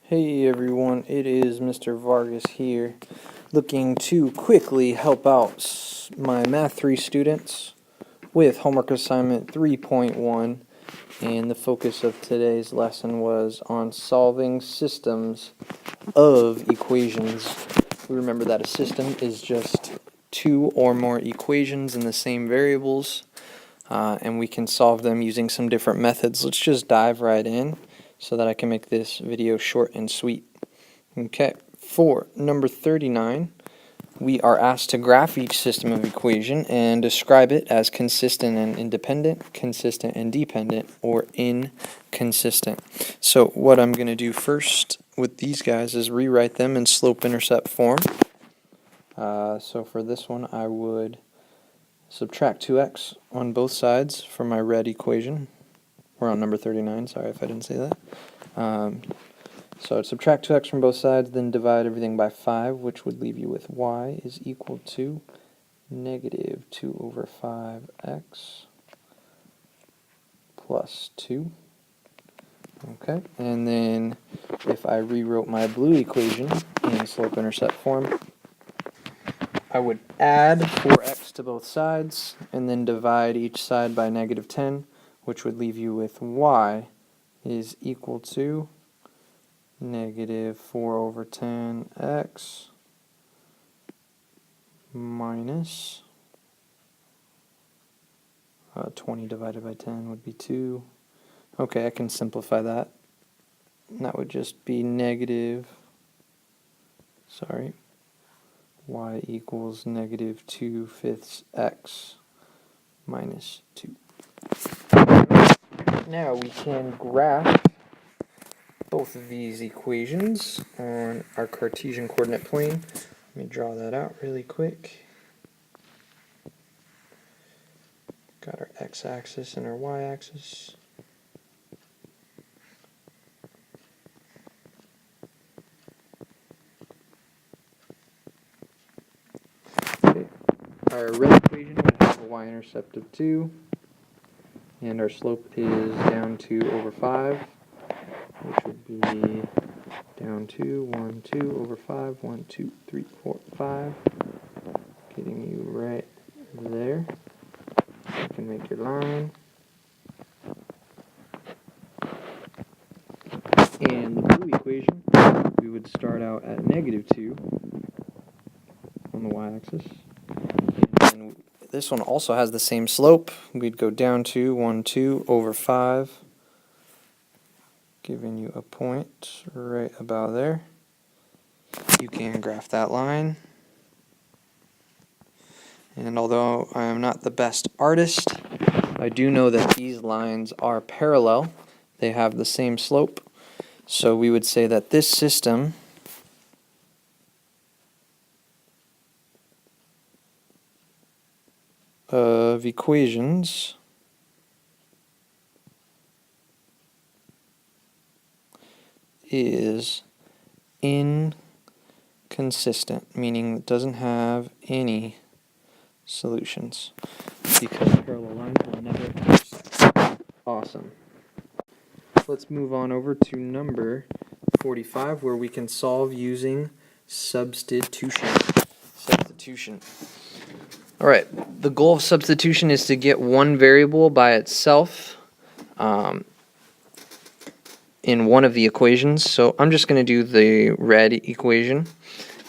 Hey everyone, it is Mr. Vargas here, looking to quickly help out my Math 3 students with homework assignment 3.1, and the focus of today's lesson was on solving systems of equations. We remember that a system is just two or more equations in the same variables, and we can solve them using some different methods. Let's just dive right in so that I can make this video short and sweet. Okay, for number 39, we are asked to graph each system of equation and describe it as consistent and independent, consistent and dependent, or inconsistent. So what I'm going to do first with these guys is rewrite them in slope-intercept form. So for this one, I would subtract 2x on both sides for my red equation. We're on number 39, sorry if I didn't say that. So I'd subtract 2x from both sides, then divide everything by 5, which would leave you with y is equal to negative 2 over 5x plus 2. Okay, and then if I rewrote my blue equation in slope-intercept form, I would add 4x to both sides, and then divide each side by negative 10, which would leave you with y is equal to negative 4 over 10x minus 20 divided by 10 would be 2. Okay, I can simplify that. That would just be y equals negative 2/5 x minus 2. Now we can graph both of these equations on our Cartesian coordinate plane. Let me draw that out really quick. Got our x-axis and our y-axis. Okay. Our red equation would have a y-intercept of 2, and our slope is down 2 over 5, which would be down 2, 1, 2 over 5, 1, 2, 3, 4, 5, getting you right there. You can make your line. And the blue equation, we would start out at negative 2 on the y-axis. And this one also has the same slope. We'd go down 2, 1, 2 over 5, giving you a point right about there. You can graph that line. And although I am not the best artist, I do know that these lines are parallel. They have the same slope. So we would say that this system of equations is inconsistent, meaning it doesn't have any solutions because parallel lines will never intersect. Awesome. Let's move on over to number 45, where we can solve using substitution. Alright, the goal of substitution is to get one variable by itself in one of the equations. So I'm just going to do the red equation,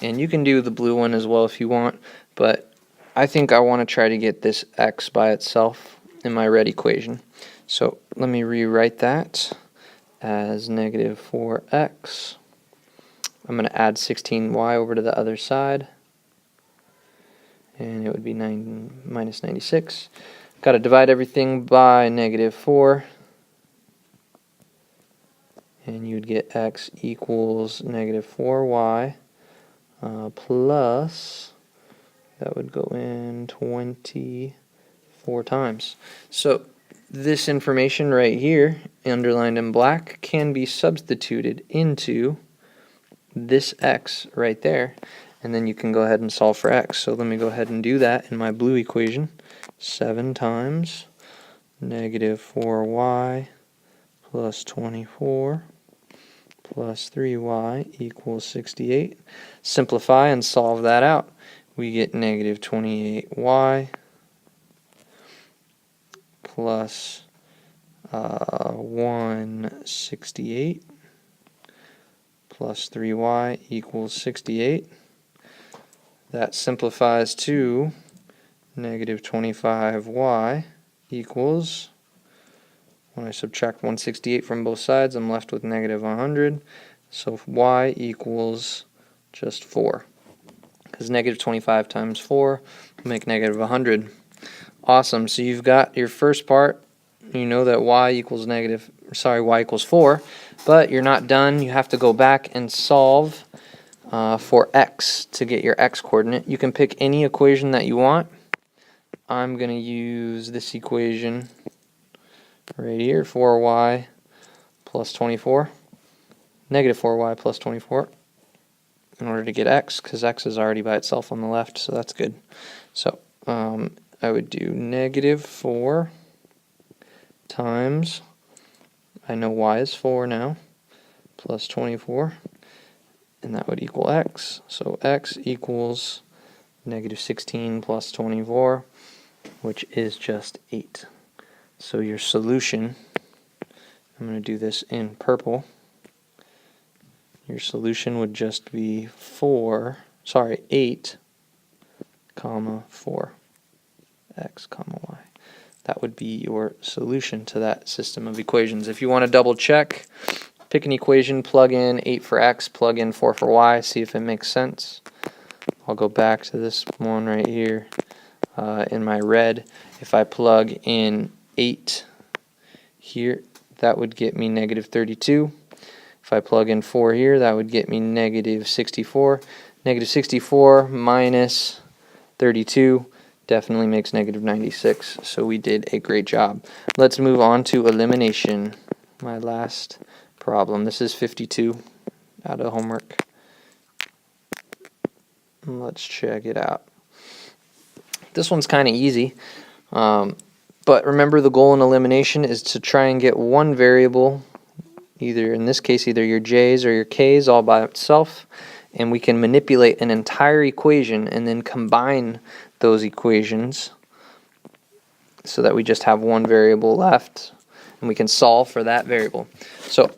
and you can do the blue one as well if you want, but I think I want to try to get this x by itself in my red equation. So let me rewrite that as negative 4x. I'm going to add 16y over to the other side, and it would be minus 96. Got to divide everything by negative 4, and you'd get x equals negative 4y plus, that would go in 24 times. So this information right here, underlined in black, can be substituted into this x right there, and then you can go ahead and solve for x. So let me go ahead and do that in my blue equation. 7 times negative 4y plus 24 plus 3y equals 68. Simplify and solve that out. We get negative 28y plus 168 plus 3y equals 68. That simplifies to negative 25y equals, when I subtract 168 from both sides, I'm left with negative 100. So y equals just 4. Because negative 25 times 4 will make negative 100. Awesome. So you've got your first part. You know that y equals 4, but you're not done. You have to go back and solve for x to get your x coordinate. You can pick any equation that you want. I'm going to use this equation right here, 4y plus 24, negative 4y plus 24, in order to get x, because x is already by itself on the left, so that's good. So I would do negative 4 times, I know y is 4 now, plus 24, and that would equal x. So x equals negative 16 plus 24, which is just 8. So your solution, I'm going to do this in purple, your solution would just be 8, comma 4, x, comma y. That would be your solution to that system of equations. If you want to double check, pick an equation, plug in 8 for x, plug in 4 for y, see if it makes sense. I'll go back to this one right here in my red. If I plug in 8 here, that would get me negative 32. If I plug in 4 here, that would get me negative 64. Negative 64 minus 32 definitely makes negative 96, so we did a great job. Let's move on to elimination, my last problem. This is 52 out of homework. Let's check it out. This one's kind of easy, but remember the goal in elimination is to try and get one variable, either in this case either your j's or your k's all by itself, and we can manipulate an entire equation and then combine those equations so that we just have one variable left and we can solve for that variable. So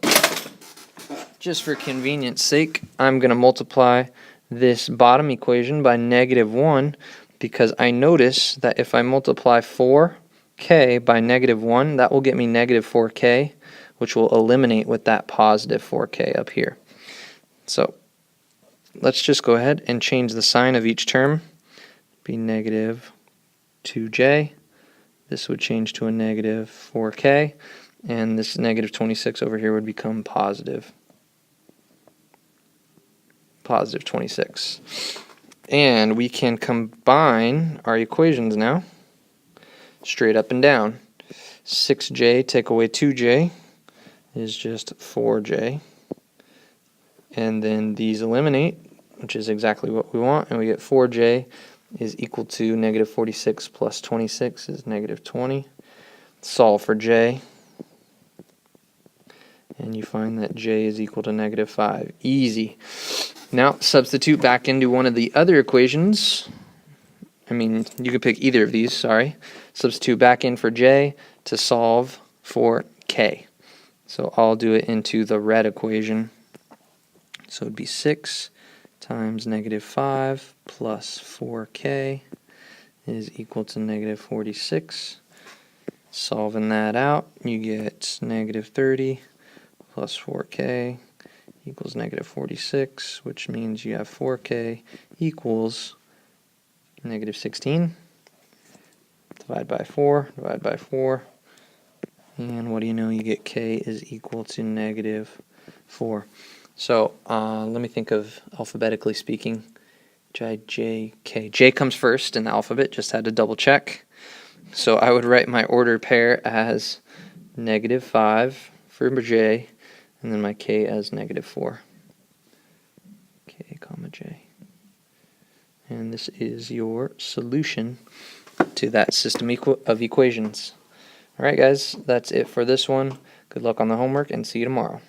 just for convenience sake, I'm going to multiply this bottom equation by negative 1, because I notice that if I multiply 4k by negative 1, that will get me negative 4k, which will eliminate with that positive 4k up here. So let's just go ahead and change the sign of each term. Be negative 2j. This would change to a negative 4k, and this negative 26 over here would become positive 26. And we can combine our equations now, straight up and down. 6j take away 2j is just 4j. And then these eliminate, which is exactly what we want, and we get 4j is equal to negative 46 plus 26 is negative 20. Solve for j, and you find that j is equal to negative 5. Easy. Now substitute back into one of the other equations. You could pick either of these, sorry. Substitute back in for j to solve for k. So I'll do it into the red equation. So it would be 6 times negative 5 plus 4k is equal to negative 46. Solving that out, you get negative 30 plus 4k equals negative 46, which means you have 4k equals negative 16. Divide by 4, divide by 4, and what do you know? You get k is equal to negative 4. So let me think of alphabetically speaking. J, K. J comes first in the alphabet, just had to double check. So I would write my ordered pair as negative 5 for J, and then my K as negative 4. K, comma J. And this is your solution to that system of equations. Alright guys, that's it for this one. Good luck on the homework and see you tomorrow.